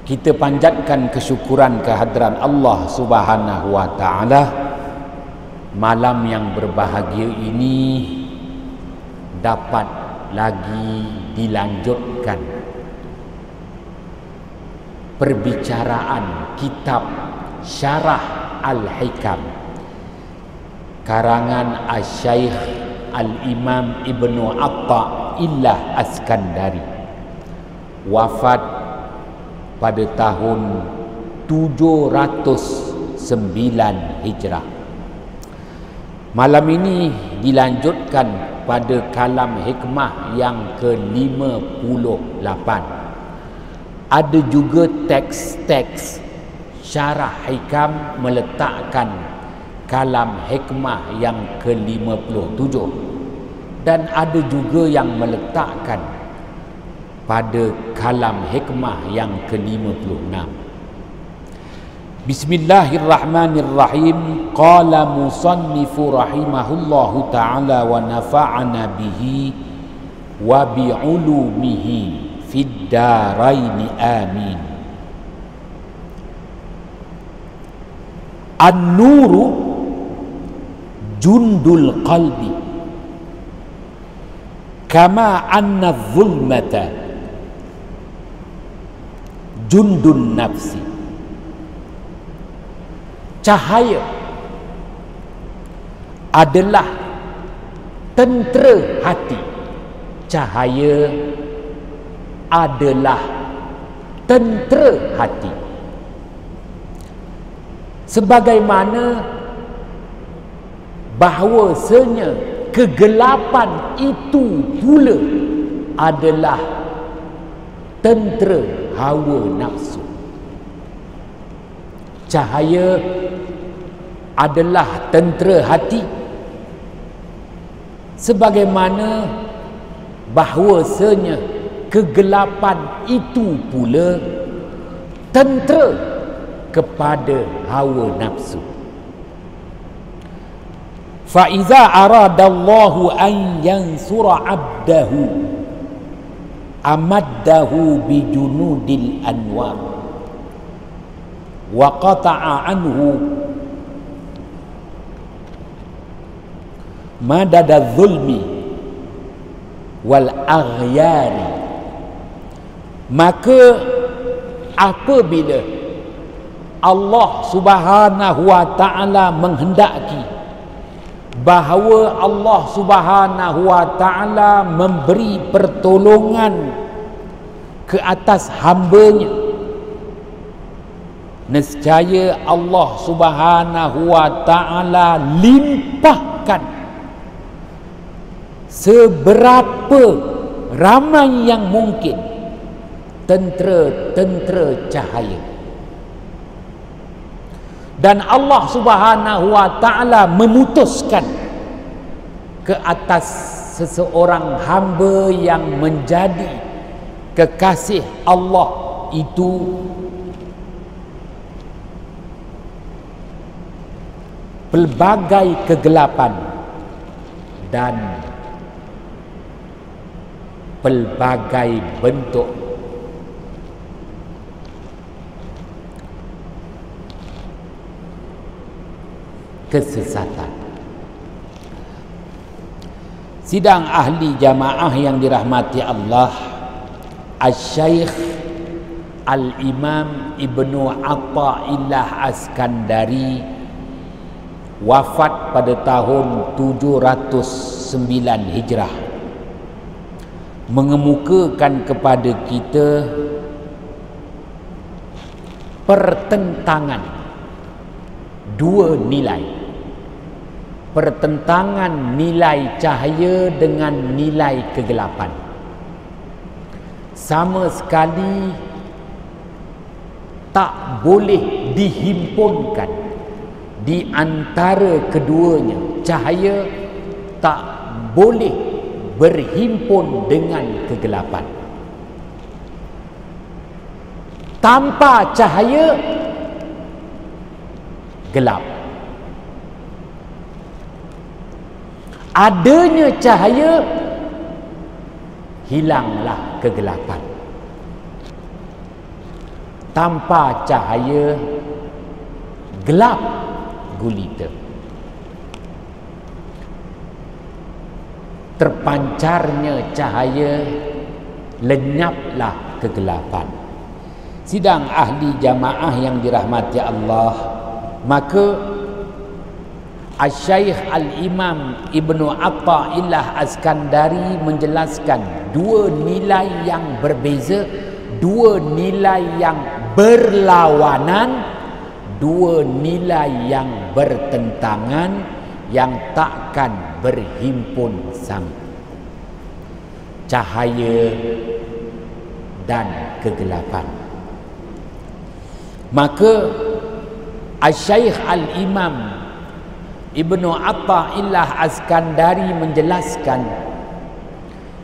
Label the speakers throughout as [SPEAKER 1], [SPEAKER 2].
[SPEAKER 1] Kita panjatkan kesyukuran kehadiran Allah Subhanahu wa taala. Malam yang berbahagia ini dapat lagi dilanjutkan perbicaraan kitab Syarah Al-Hikam karangan Asy-Syaikh Al-Imam Ibnu Athaillah Askandari, wafat pada tahun 709 Hijrah. Malam ini dilanjutkan pada kalam hikmah yang ke-58. Ada juga teks-teks Syarah Hikam meletakkan kalam hikmah yang ke-57, dan ada juga yang meletakkan pada kalam hikmah yang ke-56. Bismillahirrahmanirrahim. Qala musannifu rahimahullahu ta'ala wa nafa'ana bihi wa bi'ulumihi fid daraini amin. An-nuru jundul qalbi kama anna dhulmata jundun nafsi. Cahaya adalah tentera hati. Cahaya adalah tentera hati. Sebagaimana bahawasanya kegelapan itu pula adalah tentera hawa nafsu. Cahaya adalah tentera hati, sebagaimana bahawasanya kegelapan itu pula tentera kepada hawa nafsu. Fa iza aradallahu an yansura 'abdahu amaddahu bi junudil anwar wa qata'a anhu madada zulmi wal aghyari. Maka apabila Allah Subhanahu wa ta'ala menghendaki bahawa Allah Subhanahu wa ta'ala memberi pertolongan ke atas hamba-Nya, nescaya Allah Subhanahu wa ta'ala limpahkan seberapa ramai yang mungkin tentera-tentera cahaya. Dan Allah Subhanahu wa ta'ala memutuskan ke atas seseorang hamba yang menjadi kekasih Allah itu pelbagai kegelapan dan pelbagai bentuk kesesatan. Sidang ahli jamaah yang dirahmati Allah, Asy-Syaikh Al-Imam Ibnu Athaillah Askandari wafat pada tahun 709 Hijrah, mengemukakan kepada kita pertentangan dua nilai. Pertentangan nilai cahaya dengan nilai kegelapan. Sama sekali tak boleh dihimpunkan di antara keduanya. Cahaya tak boleh berhimpun dengan kegelapan. Tanpa cahaya, gelap. Adanya cahaya, hilanglah kegelapan. Tanpa cahaya, gelap gulita. Terpancarnya cahaya, lenyaplah kegelapan. Sidang ahli jamaah yang dirahmati Allah, maka Asy-Syaikh Al-Imam Ibnu Athaillah Askandari menjelaskan dua nilai yang berbeza, dua nilai yang berlawanan, dua nilai yang bertentangan, yang takkan berhimpun sama. Cahaya dan kegelapan. Maka Asy-Syaikh Al-Imam Ibnu Athaillah Askandari menjelaskan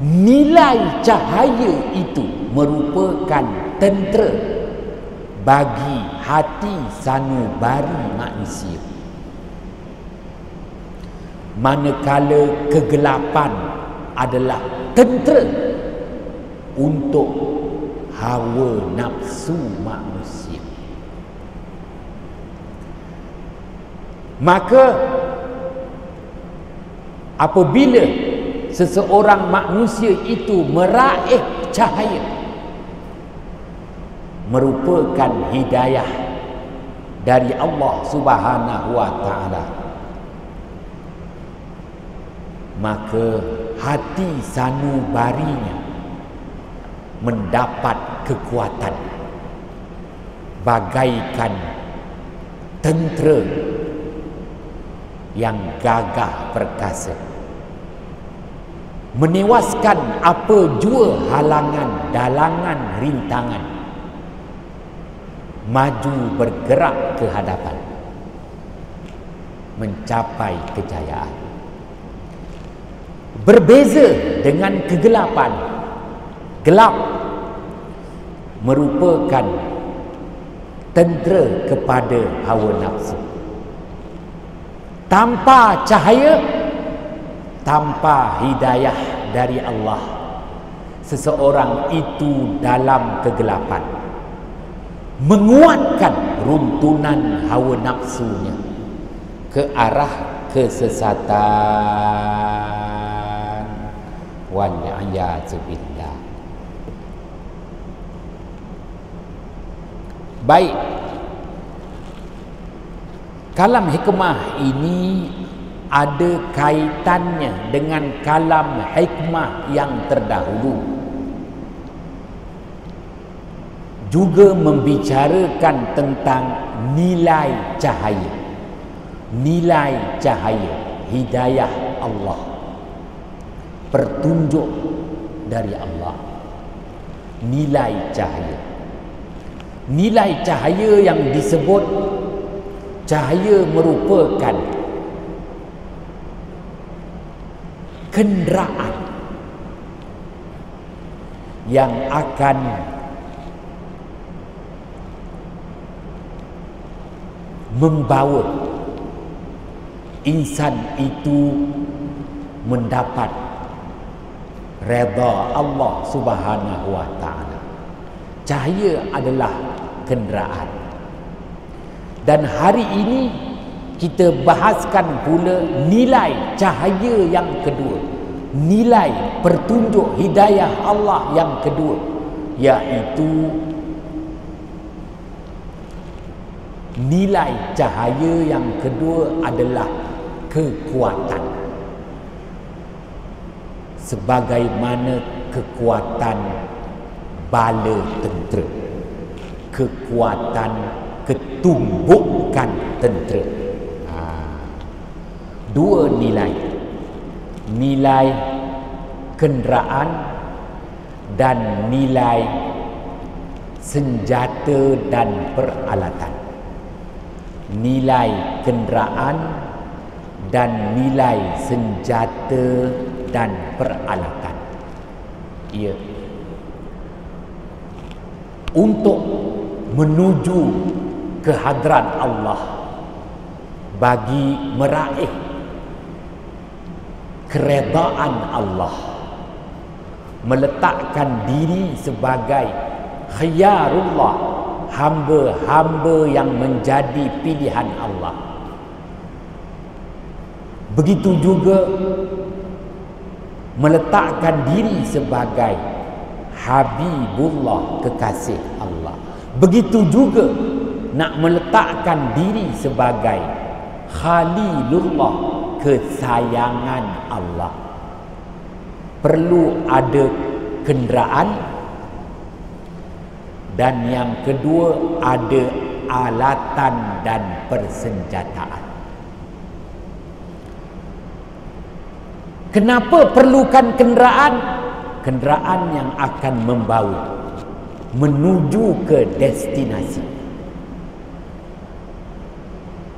[SPEAKER 1] nilai cahaya itu merupakan tentera bagi hati sanubari manusia, manakala kegelapan adalah tentera untuk hawa nafsu manusia. Maka apabila seseorang manusia itu meraih cahaya, merupakan hidayah dari Allah Subhanahu wa taala, maka hati sanubarinya mendapat kekuatan bagaikan tentera yang gagah perkasa, menewaskan apa jua halangan, dalangan, rintangan, maju bergerak ke hadapan, mencapai kejayaan. Berbeza dengan kegelapan. Gelap merupakan tentera kepada hawa nafsu. Tanpa cahaya, tanpa hidayah dari Allah, seseorang itu dalam kegelapan, menguatkan runtunan hawa nafsunya ke arah kesesatan. Wal'iyadzubillah. Baik, kalam hikmah ini ada kaitannya dengan kalam hikmah yang terdahulu, juga membicarakan tentang nilai cahaya, nilai cahaya, hidayah Allah, petunjuk dari Allah. Nilai cahaya, nilai cahaya yang disebut cahaya merupakan kenderaan yang akan membawa insan itu mendapat redha Allah Subhanahu wa taala. Cahaya adalah kenderaan. Dan hari ini kita bahaskan pula nilai cahaya yang kedua, nilai petunjuk hidayah Allah yang kedua, iaitu nilai cahaya yang kedua adalah kekuatan. Sebagaimana kekuatan bala tentera, kekuatan ketumbukan tentera. Dua nilai, nilai kenderaan dan nilai senjata dan peralatan. Nilai kenderaan dan nilai senjata dan peralatan. Ya, untuk menuju ke hadrat Allah, bagi meraih keredaan Allah, meletakkan diri sebagai khiyarullah, hamba-hamba yang menjadi pilihan Allah. Begitu juga meletakkan diri sebagai Habibullah, kekasih Allah. Begitu juga nak meletakkan diri sebagai Khalilullah, kesayangan Allah. Perlu ada kenderaan, dan yang kedua ada alatan dan persenjataan. Kenapa perlukan kenderaan? Kenderaan yang akan membawa menuju ke destinasi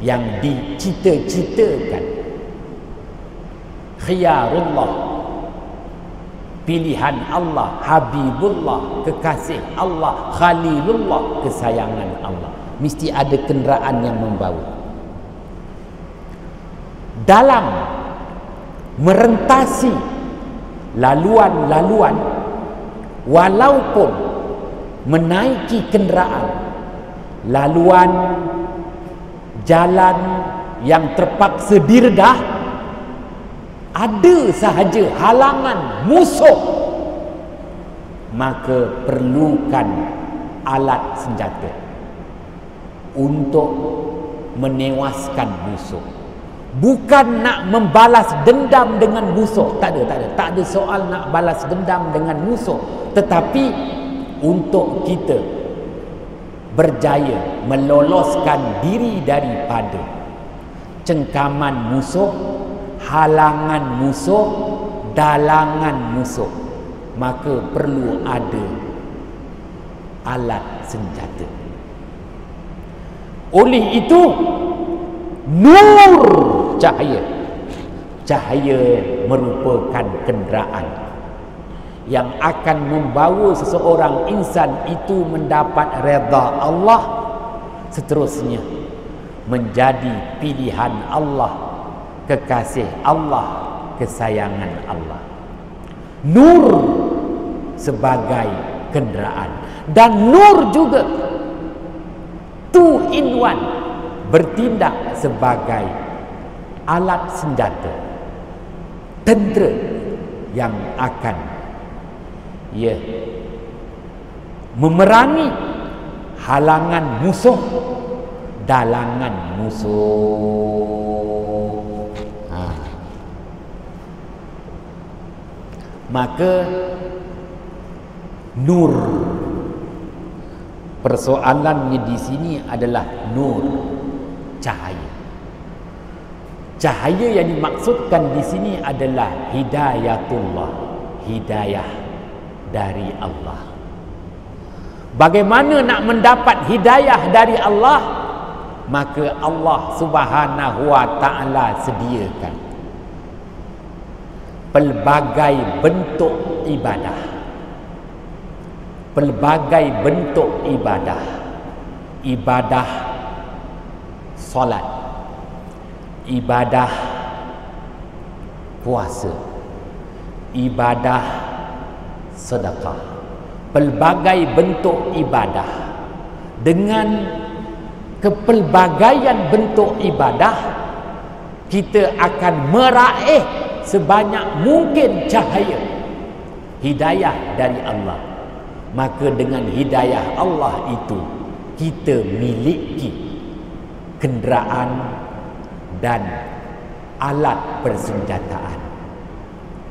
[SPEAKER 1] yang dicita-citakan. Khiyarullah, pilihan Allah, Habibullah, kekasih Allah, Khalilullah, kesayangan Allah. Mesti ada kenderaan yang membawa. Dalam merentasi laluan-laluan, walaupun menaiki kenderaan, laluan jalan yang terpaksa diredah, ada sahaja halangan musuh, maka perlukan alat senjata untuk menewaskan musuh. Bukan nak membalas dendam dengan musuh, tak ada soal nak balas dendam dengan musuh, tetapi untuk kita berjaya meloloskan diri daripada cengkaman musuh, halangan musuh, dalangan musuh, maka perlu ada alat senjata. Oleh itu, nur, cahaya merupakan kenderaan yang akan membawa seseorang insan itu mendapat redha Allah, seterusnya menjadi pilihan Allah, kekasih Allah, kesayangan Allah. Nur sebagai kenderaan, dan nur juga 2 in 1, bertindak sebagai alat senjata tentera yang akan memerangi halangan musuh, dalangan musuh. Maka nur, persoalannya di sini adalah nur, cahaya. Cahaya yang dimaksudkan di sini adalah hidayatullah, hidayah dari Allah. Bagaimana nak mendapat hidayah dari Allah? Maka Allah Subhanahu wa taala sediakan pelbagai bentuk ibadah. Pelbagai bentuk ibadah. Ibadah solat, ibadah puasa, ibadah sedekah, pelbagai bentuk ibadah. Dengan kepelbagaian bentuk ibadah, kita akan meraih sebanyak mungkin cahaya hidayah dari Allah. Maka dengan hidayah Allah itu, kita miliki kenderaan dan alat persenjataan,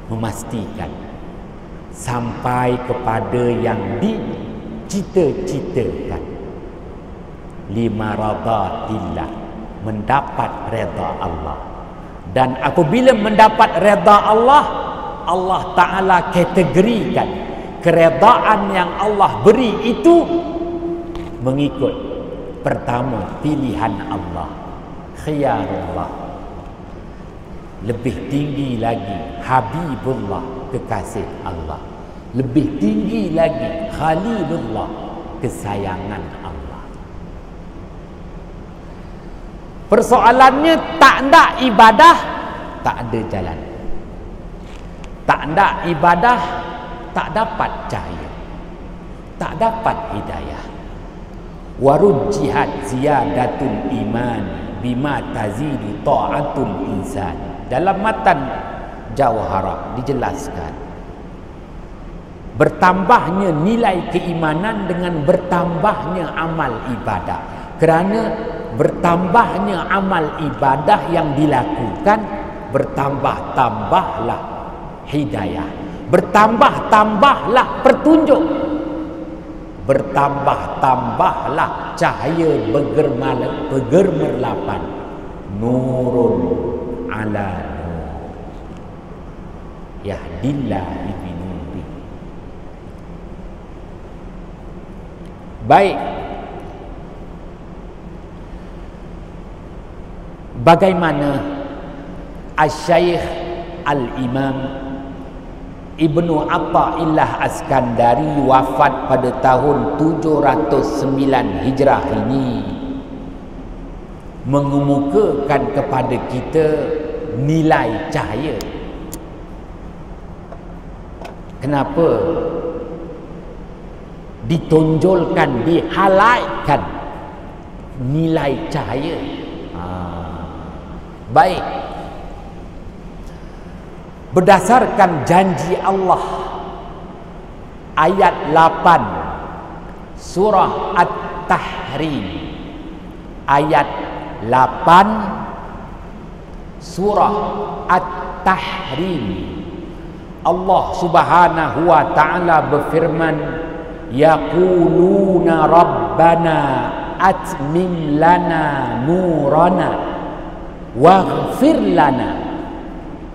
[SPEAKER 1] memastikan sampai kepada yang dicita-citakan. Limaradatillah, mendapat redha Allah. Dan apabila mendapat redha Allah, Allah Ta'ala kategorikan keredaan yang Allah beri itu mengikut pertama pilihan Allah, khiyarullah. Lebih tinggi lagi Habibullah, kekasih Allah. Lebih tinggi lagi Khalilullah, kesayangan Allah. Persoalannya, tak ada ibadah, tak ada jalan. Tak ada ibadah, tak dapat cahaya, tak dapat hidayah. warujjihat ziyadatul iman bima tazidu ta'atul insan. Dalam matan Jauharah dijelaskan bertambahnya nilai keimanan dengan bertambahnya amal ibadah. Kerana bertambahnya amal ibadah yang dilakukan, bertambah-tambahlah hidayah, bertambah-tambahlah petunjuk, bertambah-tambahlah cahaya bergemerlapan, nurun ala nur yahdillahi binuri. Baik, bagaimana Asy-Syaikh Al-Imam Ibnu Athaillah Askandari wafat pada tahun 709 Hijrah ini mengemukakan kepada kita nilai cahaya. Kenapa ditonjolkan, di-highlightkan nilai cahaya? Baik, berdasarkan janji Allah ayat 8 surah At-Tahrim, ayat 8 surah At-Tahrim, Allah Subhanahu wa taala berfirman, yaquluna rabbana atmim lana nurana waghfir lana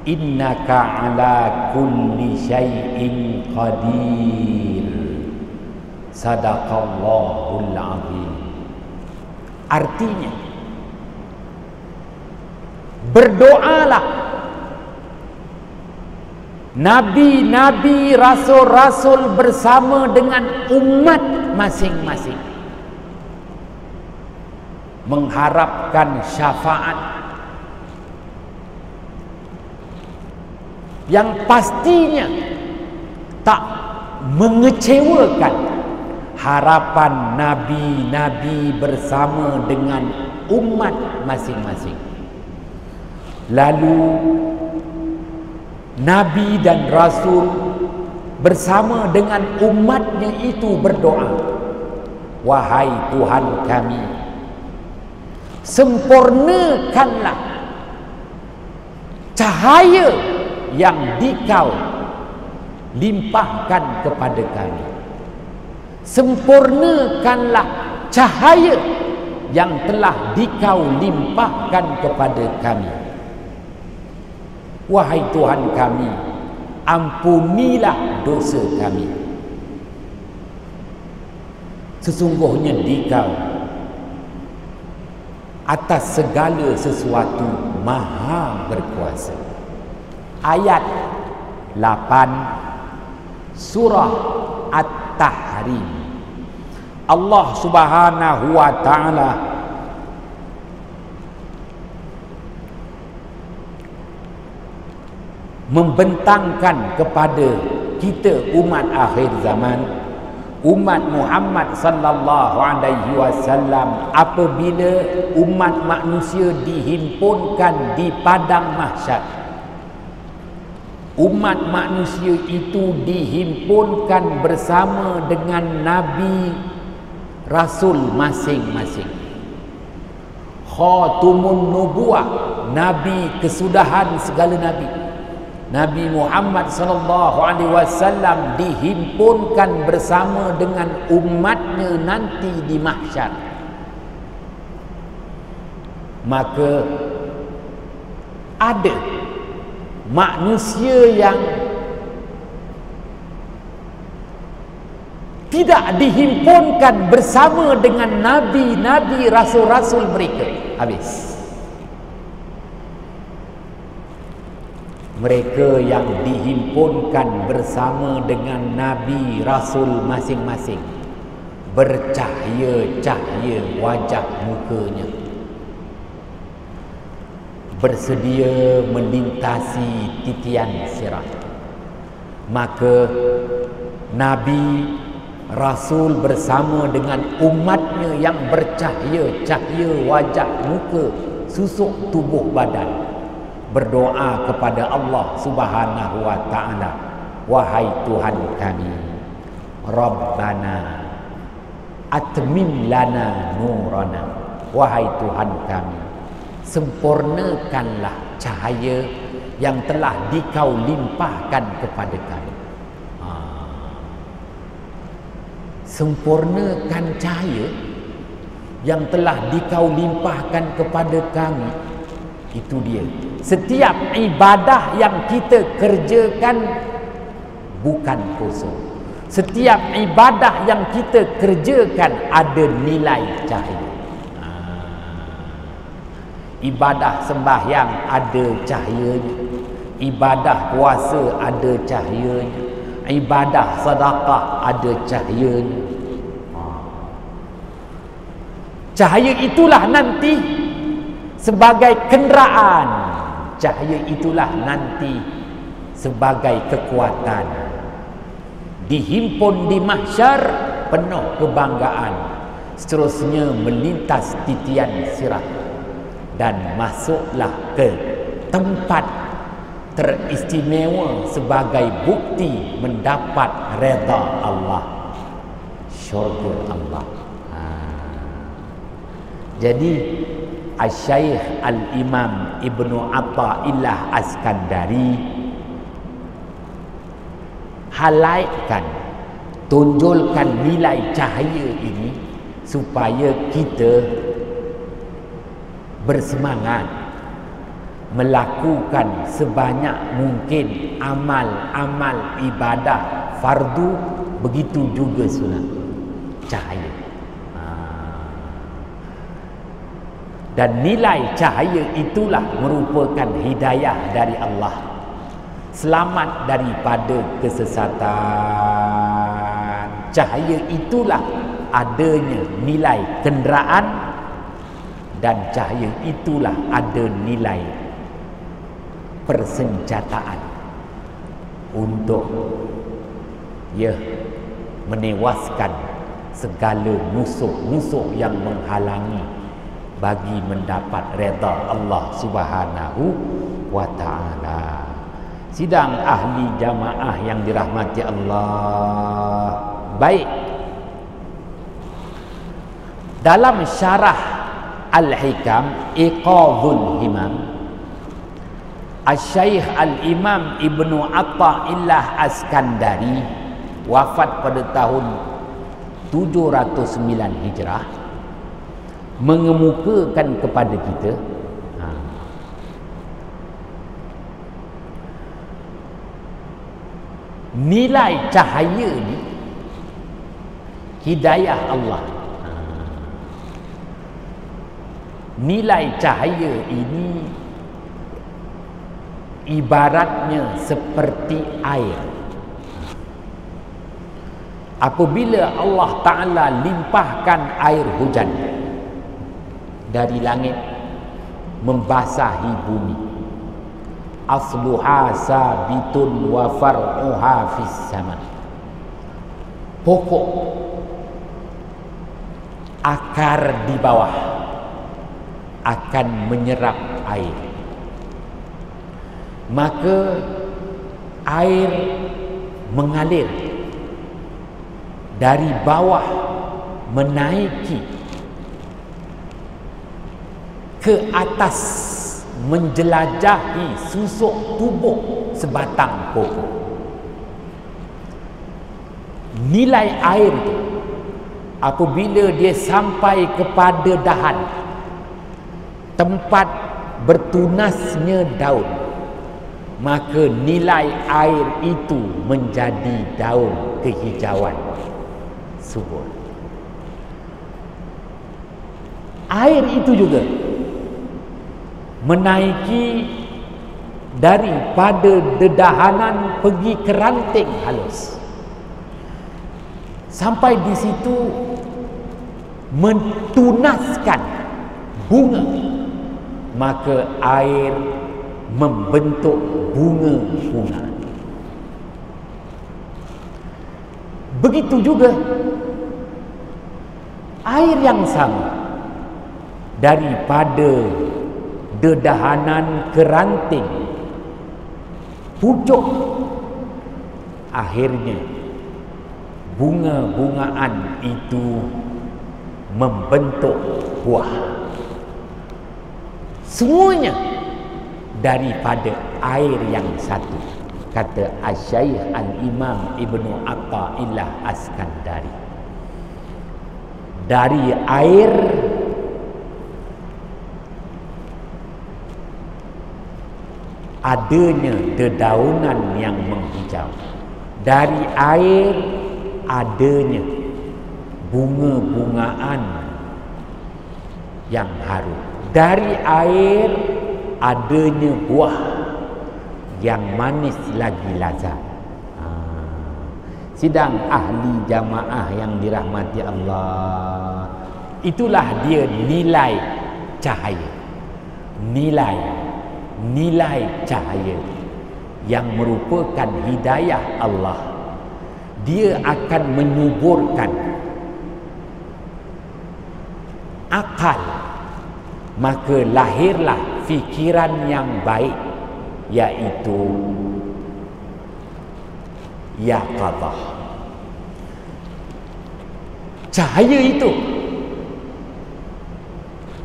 [SPEAKER 1] innaka ala kulli syai'in qadir. Sadaqallahul azim. Artinya, berdoalah nabi-nabi, rasul-rasul bersama dengan umat masing-masing, mengharapkan syafaat yang pastinya tak mengecewakan harapan nabi-nabi bersama dengan umat masing-masing. Lalu nabi dan rasul bersama dengan umatnya itu berdoa, wahai Tuhan kami, sempurnakanlah cahaya yang dikau limpahkan kepada kami. Sempurnakanlah cahaya yang telah dikau limpahkan kepada kami. Wahai Tuhan kami, ampunilah dosa kami. Sesungguhnya dikau atas segala sesuatu maha berkuasa. Ayat 8 surah At-Tahrim, Allah Subhanahu wa taala membentangkan kepada kita umat akhir zaman, umat Muhammad sallallahu alaihi wasallam, apabila umat manusia dihimpunkan di padang mahsyar. Umat manusia itu dihimpunkan bersama dengan nabi rasul masing-masing. Khatumun nubuwah, nabi kesudahan segala nabi. Nabi Muhammad sallallahu alaihi wasallam dihimpunkan bersama dengan umatnya nanti di mahsyar. Maka ada manusia yang tidak dihimpunkan bersama dengan nabi-nabi, rasul-rasul mereka. Habis. Mereka yang dihimpunkan bersama dengan nabi, rasul masing-masing, bercahaya-cahaya wajah mukanya, bersedia melintasi titian sirat. Maka nabi Rasul bersama dengan umatnya yang bercahaya-cahaya wajah muka, susuk tubuh badan, berdoa kepada Allah Subhanahu wa taala, wahai Tuhan kami, Rabbana atmim lana nurana, wahai Tuhan kami, sempurnakanlah cahaya yang telah Dikau limpahkan kepada kami. Sempurnakan cahaya yang telah Dikau limpahkan kepada kami. Itu dia. Setiap ibadah yang kita kerjakan bukan kosong. Setiap ibadah yang kita kerjakan ada nilai cahaya. Ibadah sembahyang ada cahayanya, ibadah puasa ada cahayanya, ibadah sedekah ada cahayanya. Cahaya itulah nanti sebagai kenderaan, cahaya itulah nanti sebagai kekuatan. Dihimpun di mahsyar penuh kebanggaan, seterusnya melintas titian sirat dan masuklah ke tempat teristimewa sebagai bukti mendapat redha Allah, syurga Allah. Jadi Asy-Syaikh Al-Imam Ibnu Athaillah Askandari highlightkan, tunjulkan nilai cahaya ini supaya kita bersemangat melakukan sebanyak mungkin amal-amal ibadah fardu, begitu juga sunat cahaya. Dan nilai cahaya itulah merupakan hidayah dari Allah, selamat daripada kesesatan. Cahaya itulah adanya nilai kenderaan, dan cahaya itulah ada nilai persenjataan untuk menewaskan segala musuh-musuh yang menghalangi bagi mendapat redha Allah Subhanahu wa taala. Sidang ahli jamaah yang dirahmati Allah. Baik. Dalam syarah Al-Hikam Iqadhul Himam, Asy-Syaikh Al-Imam Ibnu Athaillah Askandari wafat pada tahun 709 Hijrah, mengemukakan kepada kita nilai cahaya ni hidayah Allah. Nilai cahaya ini ibaratnya seperti air. Apabila Allah Ta'ala limpahkan air hujan dari langit membasahi bumi, asluha sabitun wa far'uha fis sama, pokok akar di bawah akan menyerap air, maka air mengalir dari bawah menaiki ke atas, menjelajahi susuk tubuh sebatang pokok. Nilai air itu apabila dia sampai kepada dahan, tempat bertunasnya daun, maka nilai air itu menjadi daun kehijauan subur. Air itu juga menaiki daripada dedahanan pergi ke ranting halus, sampai di situ mentunaskan bunga, maka air membentuk bunga-bunga. Begitu juga air yang sama daripada dedahanan keranting pucuk, akhirnya bunga-bungaan itu membentuk buah. Semuanya daripada air yang satu, kata Asy-Syaikh Al-Imam Ibnu Athaillah Askandari. Dari air adanya dedaunan yang menghijau, dari air adanya bunga-bungaan yang harum, dari air adanya buah yang manis lagi lazat. Sidang ahli jamaah yang dirahmati Allah, itulah dia nilai cahaya, nilai cahaya yang merupakan hidayah Allah. Dia akan menyuburkan akal, maka lahirlah fikiran yang baik, iaitu yaqadah. Cahaya itu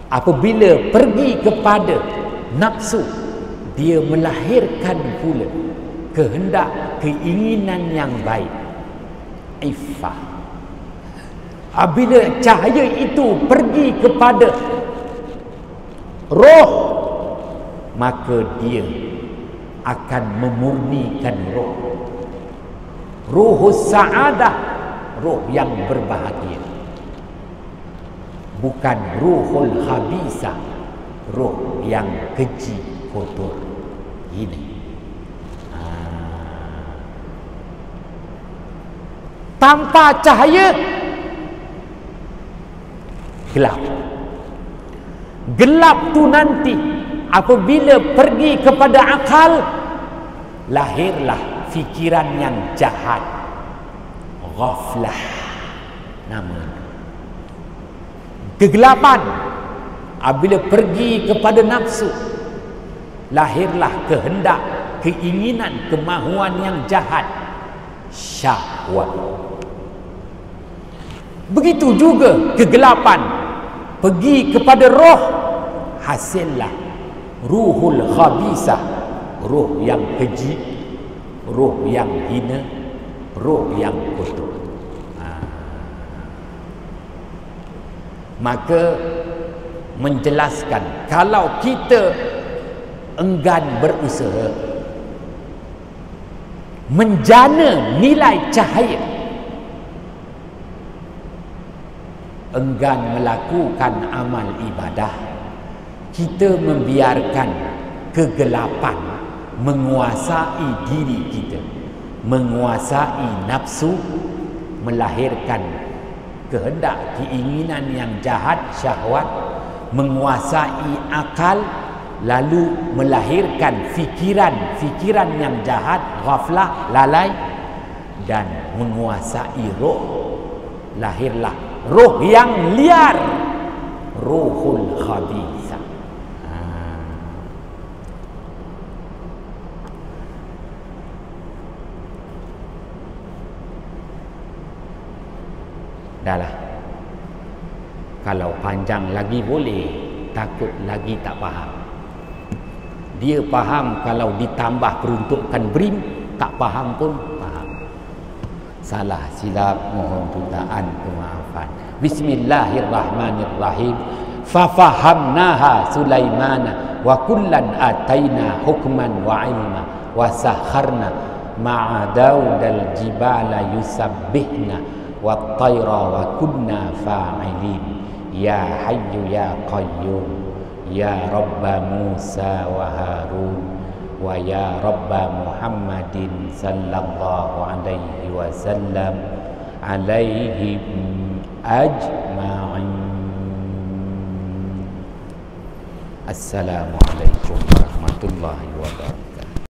[SPEAKER 1] apabila pergi kepada nafsu, dia melahirkan pula kehendak, keinginan yang baik, iffah. Apabila cahaya itu pergi kepada roh, maka dia akan memurnikan roh. Ruhus sa'adah, roh yang berbahagia, bukan ruhul khabisah, roh yang keji, kotor. Ini tanpa cahaya gelap. Gelap tu nanti apabila pergi kepada akal, lahirlah fikiran yang jahat, ghaflah namanya. Kegelapan apabila pergi kepada nafsu, lahirlah kehendak, keinginan, kemahuan yang jahat, syahwat. Begitu juga kegelapan pergi kepada roh, hasillah ruhul khabisah, roh yang keji, roh yang hina, roh yang kotor. Maka menjelaskan, kalau kita enggan berusaha menjana nilai cahaya, enggan melakukan amal ibadah, kita membiarkan kegelapan menguasai diri kita, menguasai nafsu, melahirkan kehendak, keinginan yang jahat, syahwat, menguasai akal, lalu melahirkan fikiran yang jahat, ghaflah, lalai, dan menguasai roh. Lahirlah roh yang liar, ruhul khabisah. Dahlah, kalau panjang lagi boleh, takut lagi tak faham. Dia faham kalau ditambah peruntukan BRIM, tak faham pun faham. Salah silap mohon tutaan kemaafan. Bismillahirrahmanirrahim. Fafahamnaha Sulaimana wa kullan ataina hukman wa ilma wa sakharna ma'a Daudal jibala yusabbihna wa tayra wa kunna fa'ilin. Ya hayyu ya qayyum, ya rabba Musa wa Harun, wa ya rabba Muhammadin sallallahu alaihi wasallam, alaihim ajma'in. Assalamualaikum warahmatullahi wabarakatuh.